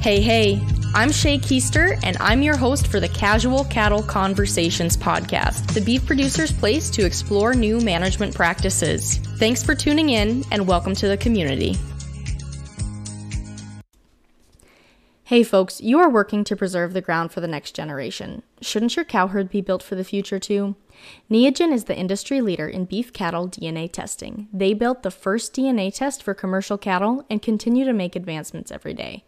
Hey, I'm Shaye Koester, and I'm your host for the Casual Cattle Conversations podcast, the beef producer's place to explore new management practices. Thanks for tuning in, and welcome to the community. Hey folks, you are working to preserve the ground for the next generation. Shouldn't your cow herd be built for the future too? Neogen is the industry leader in beef cattle DNA testing. They built the first DNA test for commercial cattle and continue to make advancements every day.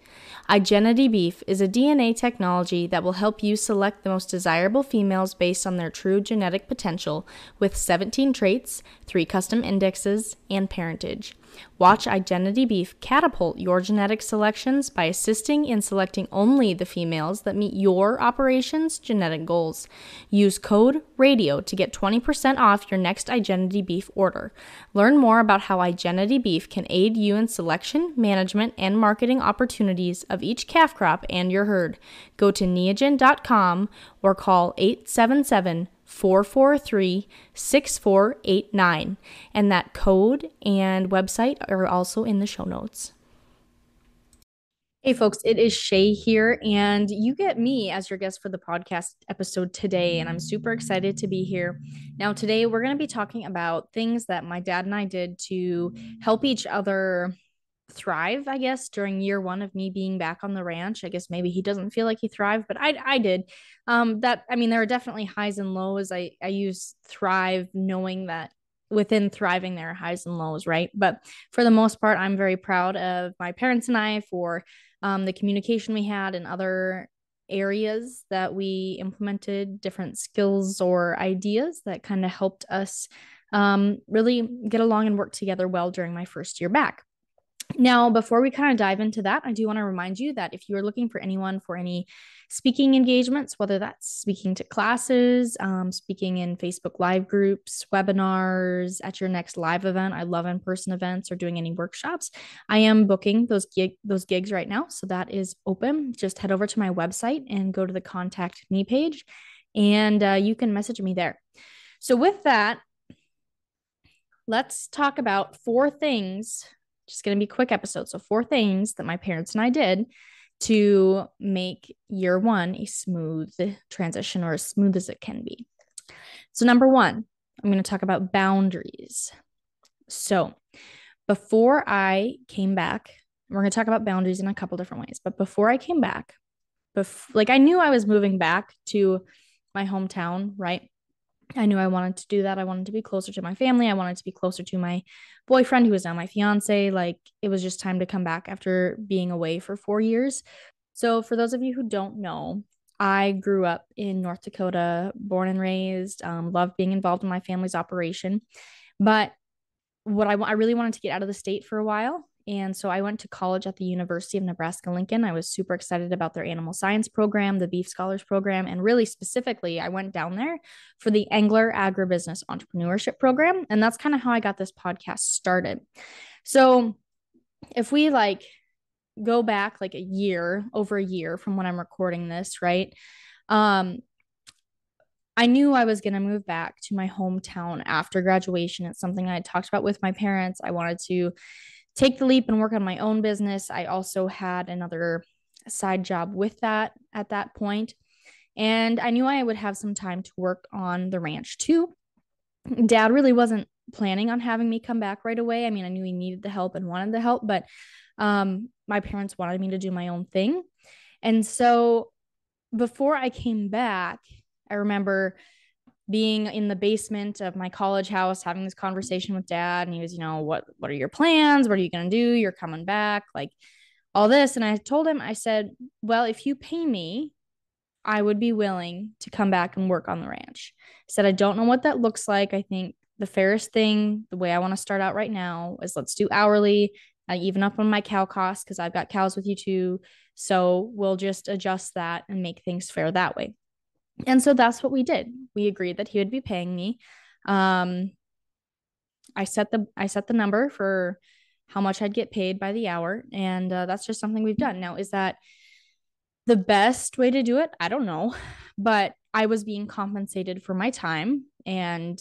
Igenity Beef is a DNA technology that will help you select the most desirable females based on their true genetic potential with 17 traits, 3 custom indexes, and parentage. Watch Igenity Beef catapult your genetic selections by assisting in selecting only the females that meet your operation's genetic goals. Use code RADIO to get 20% off your next Igenity Beef order. Learn more about how Igenity Beef can aid you in selection, management, and marketing opportunities of each calf crop and your herd. Go to neogen.com or call 877-443-6489. And that code and website are also in the show notes. Hey folks, it is Shaye here, and you get me as your guest for the podcast episode today, and I'm super excited to be here. Now, today we're going to be talking about things that my dad and I did to help each other thrive, I guess, during year one of me being back on the ranch. I guess maybe he doesn't feel like he thrived, but I did. There are definitely highs and lows. I use thrive knowing that within thriving there are highs and lows, right? But for the most part, I'm very proud of my parents and I for the communication we had in other areas that we implemented, different skills or ideas that kind of helped us really get along and work together well during my first year back. Now, before we kind of dive into that, I do want to remind you that if you are looking for anyone for any speaking engagements, whether that's speaking to classes, speaking in Facebook Live groups, webinars, at your next live event, I love in-person events, or doing any workshops, I am booking those gigs right now. So that is open. Just head over to my website and go to the Contact Me page, and you can message me there. So with that, let's talk about 4 things. Just going to be a quick episode. So 4 things that my parents and I did to make year one a smooth transition, or as smooth as it can be. So number 1, I'm going to talk about boundaries. So before I came back, we're going to talk about boundaries in a couple different ways. But before I came back, I knew I was moving back to my hometown, right? I knew I wanted to do that. I wanted to be closer to my family. I wanted to be closer to my boyfriend, who is now my fiance. Like, it was just time to come back after being away for 4 years. So for those of you who don't know, I grew up in North Dakota, born and raised, loved being involved in my family's operation. But I really wanted to get out of the state for a while. And so I went to college at the University of Nebraska-Lincoln. I was super excited about their animal science program, the Beef Scholars program, and really specifically, I went down there for the Angler Agribusiness Entrepreneurship program. And that's kind of how I got this podcast started. So if we go back over a year from when I'm recording this, right? I knew I was going to move back to my hometown after graduation. It's something I had talked about with my parents. I wanted to take the leap and work on my own business. I also had another side job with that at that point. And I knew I would have some time to work on the ranch too. Dad really wasn't planning on having me come back right away. I mean, I knew he needed the help and wanted the help, but my parents wanted me to do my own thing. And so before I came back, I remember being in the basement of my college house, having this conversation with Dad. And he was, what are your plans? What are you going to do? You're coming back, like all this. And I told him, I said, well, if you pay me, I would be willing to come back and work on the ranch. I said, I don't know what that looks like. I think the fairest thing, the way I want to start out right now, is let's do hourly. I even up on my cow costs because I've got cows with you too. So we'll just adjust that and make things fair that way. And so that's what we did. We agreed that he would be paying me. I set the number for how much I'd get paid by the hour. And that's just something we've done. Now, is that the best way to do it? I don't know. But I was being compensated for my time. And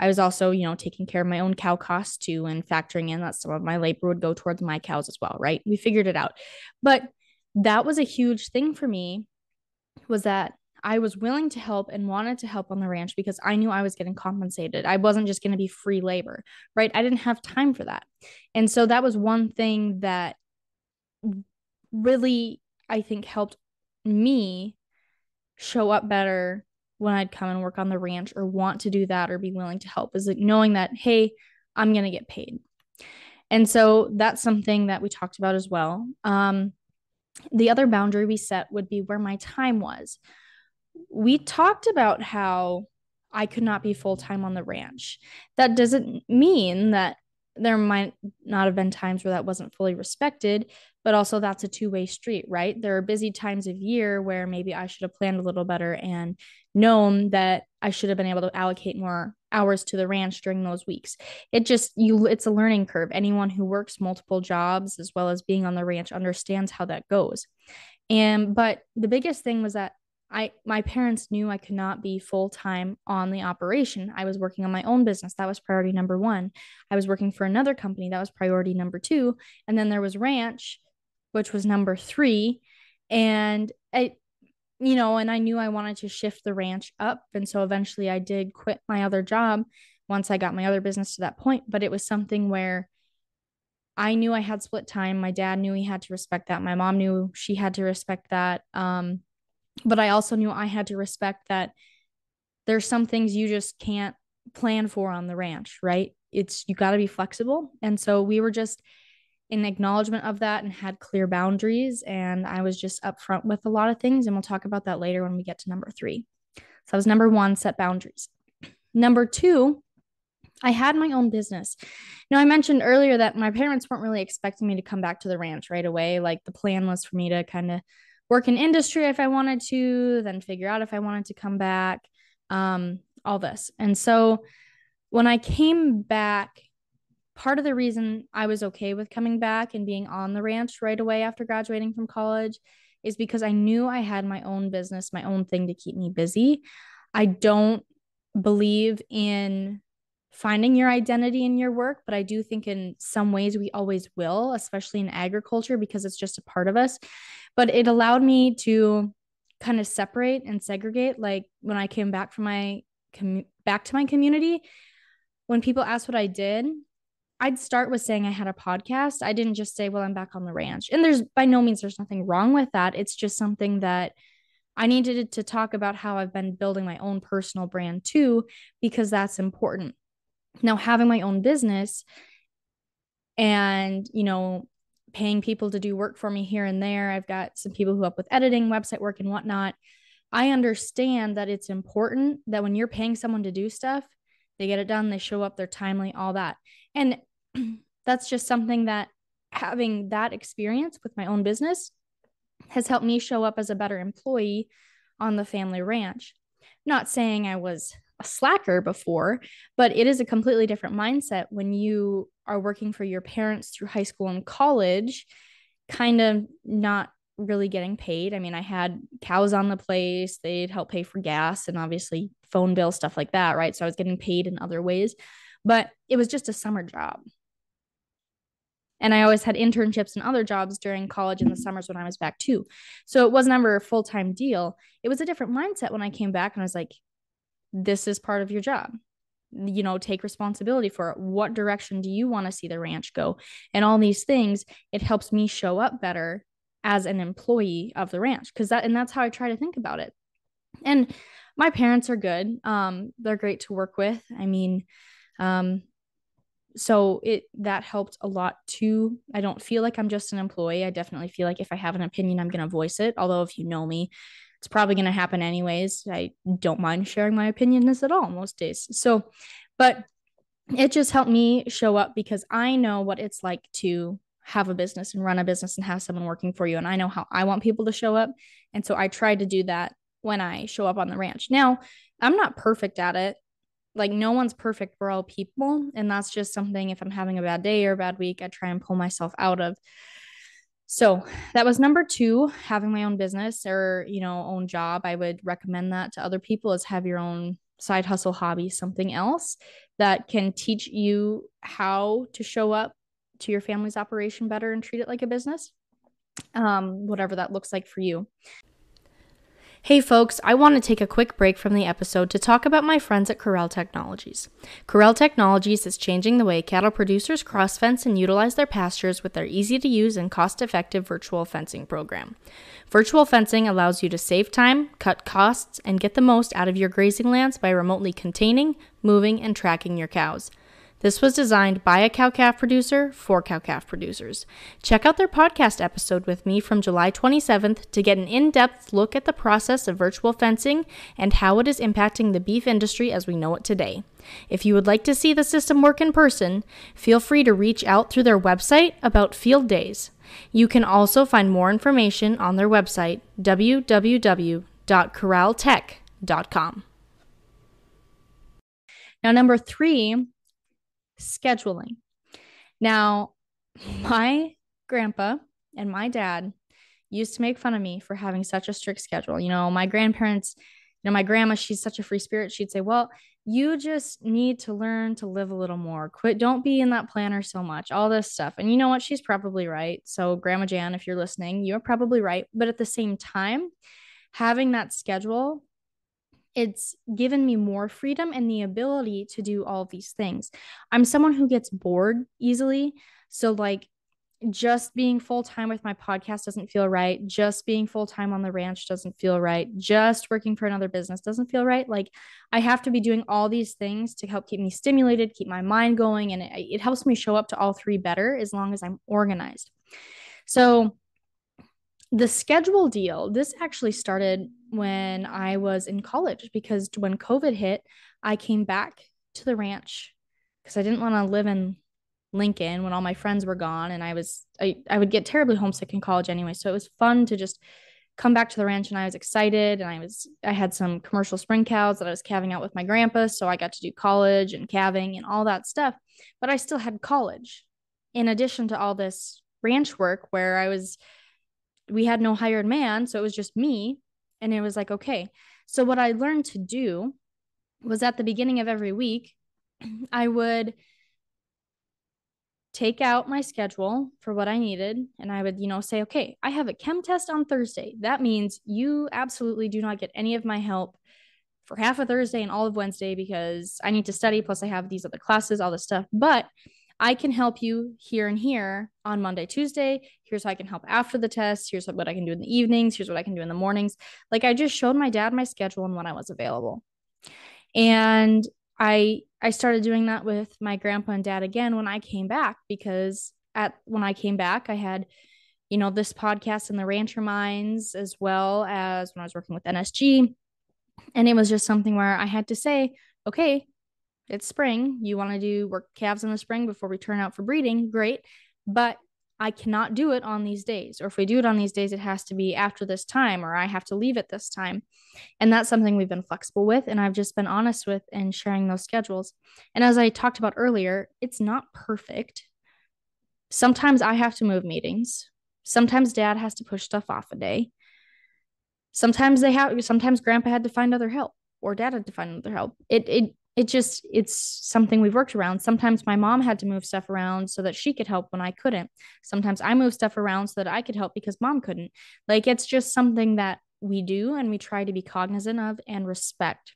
I was also, taking care of my own cow costs too, and factoring in that some of my labor would go towards my cows as well, right? We figured it out. But that was a huge thing for me, was that I was willing to help and wanted to help on the ranch because I knew I was getting compensated. I wasn't just going to be free labor, right? I didn't have time for that. And so that was one thing that really, I think, helped me show up better when I'd come and work on the ranch or want to do that or be willing to help, is like knowing that, hey, I'm going to get paid. And so that's something that we talked about as well. The other boundary we set would be where my time was. We talked about how I could not be full time on the ranch. That doesn't mean that there might not have been times where that wasn't fully respected, but also that's a two-way street, right? There are busy times of year where maybe I should have planned a little better and known that I should have been able to allocate more hours to the ranch during those weeks. It's a learning curve. Anyone who works multiple jobs as well as being on the ranch understands how that goes. But the biggest thing was that my parents knew I could not be full time on the operation. I was working on my own business. That was priority number one. I was working for another company. That was priority number two. And then there was ranch, which was number three. And and I knew I wanted to shift the ranch up. And so eventually I did quit my other job once I got my other business to that point. But it was something where I knew I had split time. My dad knew he had to respect that. My mom knew she had to respect that. But I also knew I had to respect that there's some things you just can't plan for on the ranch, right? You got to be flexible. And so we were just in acknowledgement of that and had clear boundaries. And I was just upfront with a lot of things. And we'll talk about that later when we get to number three. So that was number one, set boundaries. Number two, I had my own business. Now, I mentioned earlier that my parents weren't really expecting me to come back to the ranch right away. Like the plan was for me to kind of work in industry if I wanted to, then figure out if I wanted to come back, all this. And so when I came back, part of the reason I was okay with coming back and being on the ranch right away after graduating from college is because I knew I had my own business, my own thing to keep me busy. I don't believe in finding your identity in your work, but I do think in some ways we always will, especially in agriculture, because it's just a part of us. But it allowed me to kind of separate and segregate. Like when I came back from back to my community, when people asked what I did, I'd start with saying I had a podcast. I didn't just say, well, I'm back on the ranch. And there's by no means there's nothing wrong with that. It's just something that I needed to talk about how I've been building my own personal brand too, because that's important. Now, having my own business and, paying people to do work for me here and there, I've got some people who help with editing, website work, and whatnot. I understand that it's important that when you're paying someone to do stuff, they get it done, they show up, they're timely, all that. And that's just something that having that experience with my own business has helped me show up as a better employee on the family ranch. Not saying I was a slacker before, but it is a completely different mindset when you are working for your parents through high school and college, kind of not really getting paid. I mean, I had cows on the place, they'd help pay for gas and obviously phone bill, stuff like that, right? So I was getting paid in other ways, but it was just a summer job. And I always had internships and other jobs during college in the summers when I was back too. So it was never a full-time deal. It was a different mindset when I came back and I was like, this is part of your job. Take responsibility for it. What direction do you want to see the ranch go? And all these things, it helps me show up better as an employee of the ranch that's how I try to think about it. And my parents are good. They're great to work with. I mean, so that helped a lot too. I don't feel like I'm just an employee. I definitely feel like if I have an opinion, I'm going to voice it. Although if you know me, it's probably going to happen anyways. I don't mind sharing my opinions at all most days. So, but it just helped me show up because I know what it's like to have a business and run a business and have someone working for you. And I know how I want people to show up. And so I tried to do that when I show up on the ranch. Now, I'm not perfect at it. Like no one's perfect. We're all people. And that's just something, if I'm having a bad day or a bad week, I try and pull myself out of. So that was number two, having my own business or, own job. I would recommend that to other people, is have your own side hustle, hobby, something else that can teach you how to show up to your family's operation better and treat it like a business. whatever that looks like for you. Hey folks, I want to take a quick break from the episode to talk about my friends at Corral Technologies. Corral Technologies is changing the way cattle producers cross-fence and utilize their pastures with their easy-to-use and cost-effective virtual fencing program. Virtual fencing allows you to save time, cut costs, and get the most out of your grazing lands by remotely containing, moving, and tracking your cows. This was designed by a cow-calf producer for cow-calf producers. Check out their podcast episode with me from July 27th to get an in-depth look at the process of virtual fencing and how it is impacting the beef industry as we know it today. If you would like to see the system work in person, feel free to reach out through their website about field days. You can also find more information on their website, www.corraltech.com. Now, number 3, scheduling. Now, my grandpa and my dad used to make fun of me for having such a strict schedule. My grandparents, my grandma, she's such a free spirit. She'd say, well, you just need to learn to live a little more. Don't be in that planner so much, all this stuff. And you know what? She's probably right. So Grandma Jan, if you're listening, you're probably right. But at the same time, having that schedule, it's given me more freedom and the ability to do all these things. I'm someone who gets bored easily. So just being full-time with my podcast doesn't feel right. Just being full-time on the ranch doesn't feel right. Just working for another business doesn't feel right. I have to be doing all these things to help keep me stimulated, keep my mind going. And it helps me show up to all 3 better as long as I'm organized. So the schedule deal, this actually started when I was in college, because when COVID hit, I came back to the ranch because I didn't want to live in Lincoln when all my friends were gone, and I would get terribly homesick in college anyway. So it was fun to just come back to the ranch, and I was excited, and I had some commercial spring cows that I was calving out with my grandpa, so I got to do college and calving and all that stuff. But I still had college in addition to all this ranch work where we had no hired man, so it was just me. And it was like, okay. So what I learned to do was at the beginning of every week, I would take out my schedule for what I needed. And I would, say, okay, I have a chem test on Thursday. That means you absolutely do not get any of my help for half of Thursday and all of Wednesday because I need to study. Plus I have these other classes, all this stuff. But I can help you here and here on Monday, Tuesday. Here's how I can help after the test. Here's what I can do in the evenings. Here's what I can do in the mornings. I just showed my dad my schedule and when I was available. And I started doing that with my grandpa and dad again when I came back, because when I came back, I had, this podcast in the Rancher Minds, as well as when I was working with NSG. And it was just something where I had to say, okay, it's spring. You want to work calves in the spring before we turn out for breeding? Great. But I cannot do it on these days. Or if we do it on these days, it has to be after this time, or I have to leave at this time. And that's something we've been flexible with. And I've just been honest with and sharing those schedules. And as I talked about earlier, it's not perfect. Sometimes I have to move meetings. Sometimes dad has to push stuff off a day. Sometimes grandpa had to find other help, or dad had to find other help. It's something we've worked around. Sometimes my mom had to move stuff around so that she could help when I couldn't. Sometimes I moved stuff around so that I could help because mom couldn't. It's just something that we do and we try to be cognizant of and respect.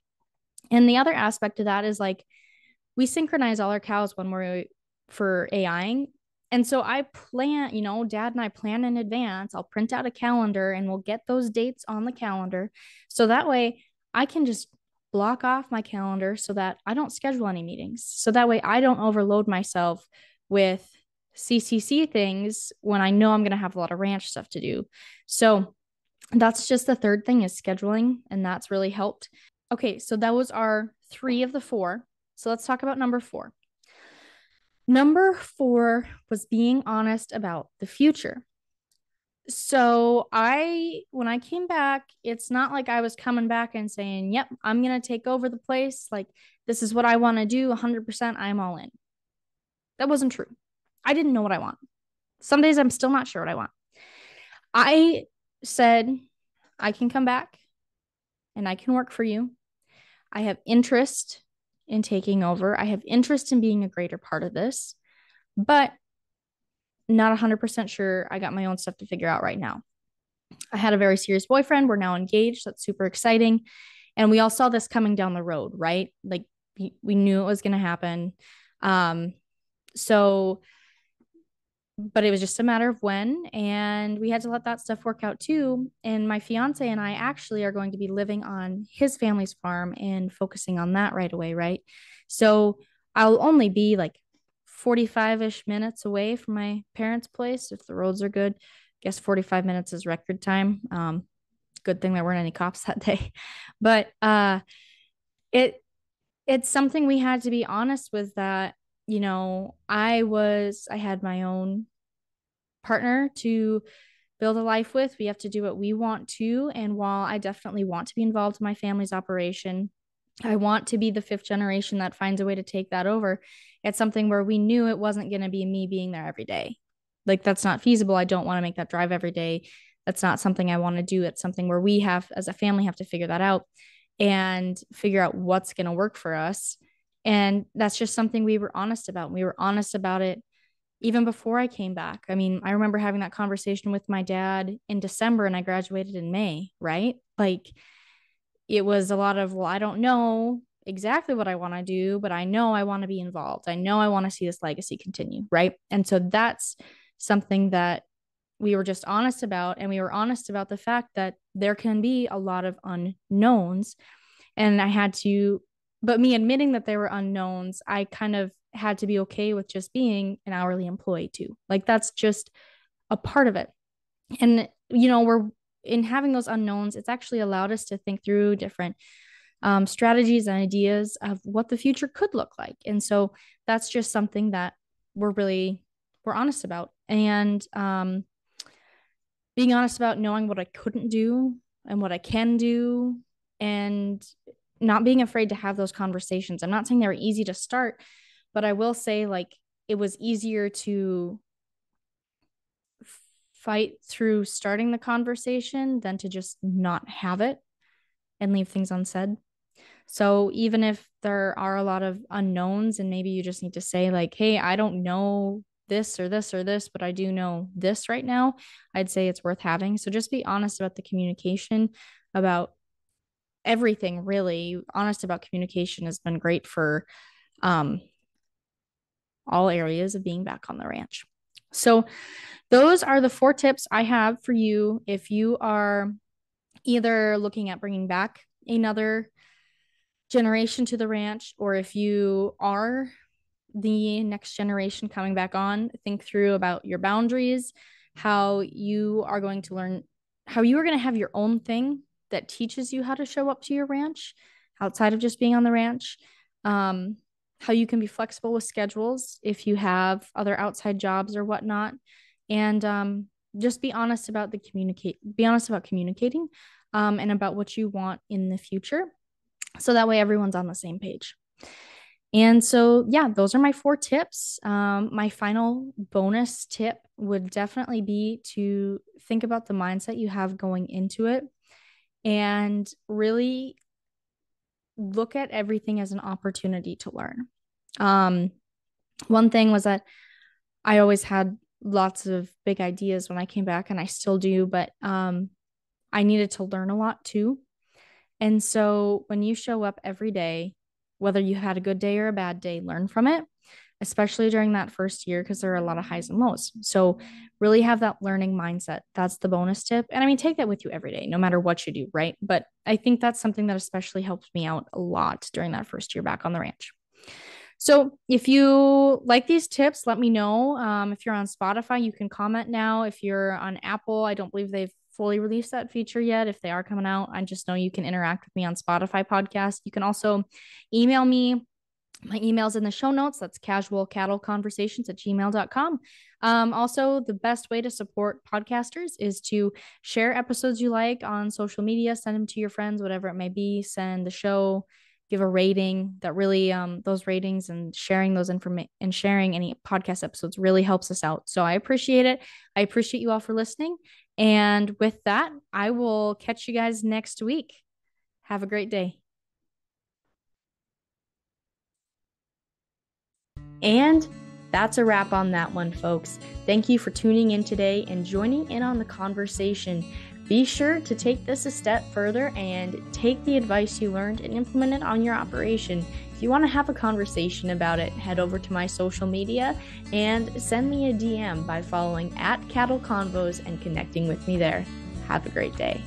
And the other aspect of that is we synchronize all our cows when we're for AIing. And so I plan, dad and I plan in advance. I'll print out a calendar and we'll get those dates on the calendar. So that way I can just block off my calendar so that I don't schedule any meetings. So that way I don't overload myself with CCC things when I know I'm going to have a lot of ranch stuff to do. So that's just the third thing, is scheduling. And that's really helped. Okay. So that was our 3 of the 4. So let's talk about number 4. Number 4 was being honest about the future. So when I came back, it's not like I was coming back and saying, yep, I'm going to take over the place. This is what I want to do. 100%. I'm all in. That wasn't true. I didn't know what I want. Some days I'm still not sure what I want. I said, I can come back and I can work for you. I have interest in taking over. I have interest in being a greater part of this, but not 100% sure. I got my own stuff to figure out right now. I had a very serious boyfriend. We're now engaged. That's super exciting. And we all saw this coming down the road, right? Like we knew it was going to happen. Um, so, but it was just a matter of when. And we had to let that stuff work out too. And my fiance and I actually are going to be living on his family's farm and focusing on that right away, right? So I'll only be like 45-ish minutes away from my parents' place if the roads are good. I guess 45 minutes is record time. Good thing there weren't any cops that day. But it it's something we had to be honest with, that, I had my own partner to build a life with. We have to do what we want to. And while I definitely want to be involved in my family's operation, I want to be the fifth generation that finds a way to take that over. It's something where we knew it wasn't going to be me being there every day. Like, that's not feasible. I don't want to make that drive every day. That's not something I want to do. It's something where we have, as a family, have to figure that out and figure out what's going to work for us. And that's just something we were honest about. We were honest about it even before I came back. I mean, I remember having that conversation with my dad in December and I graduated in May, right? Like, it was a lot of, well, I don't know exactly what I want to do, but I know I want to be involved. I know I want to see this legacy continue, right? And so that's something that we were just honest about. And we were honest about the fact that there can be a lot of unknowns. And I had to, but me admitting that there were unknowns, I kind of had to be okay with just being an hourly employee too. Like, that's just a part of it. And, we're in having those unknowns, it's actually allowed us to think through different strategies and ideas of what the future could look like. And so that's just something that we're honest about. And being honest about knowing what I couldn't do and what I can do, and not being afraid to have those conversations. I'm not saying they were easy to start, but I will say, like, it was easier to fight through starting the conversation than to just not have it and leave things unsaid. So even if there are a lot of unknowns and maybe you just need to say, like, hey, I don't know this or this or this, but I do know this right now, I'd say it's worth having. So just be honest about the communication, about everything, really. Honest about communication has been great for all areas of being back on the ranch. So those are the 4 tips I have for you if you are either looking at bringing back another generation to the ranch, or if you are the next generation coming back on. Think through about your boundaries, how you are going to learn, how you are going to have your own thing that teaches you how to show up to your ranch outside of just being on the ranch. How you can be flexible with schedules if you have other outside jobs or whatnot. And just be honest about communicating and about what you want in the future. So that way everyone's on the same page. And so, yeah, those are my 4 tips. My final bonus tip would definitely be to think about the mindset you have going into it and really look at everything as an opportunity to learn. One thing was that I always had lots of big ideas when I came back, and I still do, but I needed to learn a lot too. And so when you show up every day, whether you had a good day or a bad day, learn from it, especially during that first year, because there are a lot of highs and lows. So really have that learning mindset. That's the bonus tip. And I mean, take that with you every day, no matter what you do, right? But I think that's something that especially helped me out a lot during that first year back on the ranch. So if you like these tips, let me know. If you're on Spotify, you can comment now. If you're on Apple, I don't believe they've fully released that feature yet. If they are coming out, I just know you can interact with me on Spotify podcast. You can also email me. My email's in the show notes. That's casualcattleconversations@gmail.com. Also, the best way to support podcasters is to share episodes you like on social media, send them to your friends, whatever it may be, send the show, give a rating. That really, those ratings and sharing those information and sharing any podcast episodes really helps us out. So I appreciate it. I appreciate you all for listening. And with that, I will catch you guys next week. Have a great day. And That's a wrap on that one, folks. Thank you for tuning in today and joining in on the conversation. Be sure to take this a step further and take the advice you learned and implement it on your operation. If you want to have a conversation about it, head over to my social media and send me a DM by following @CattleConvos and connecting with me there. Have a great day.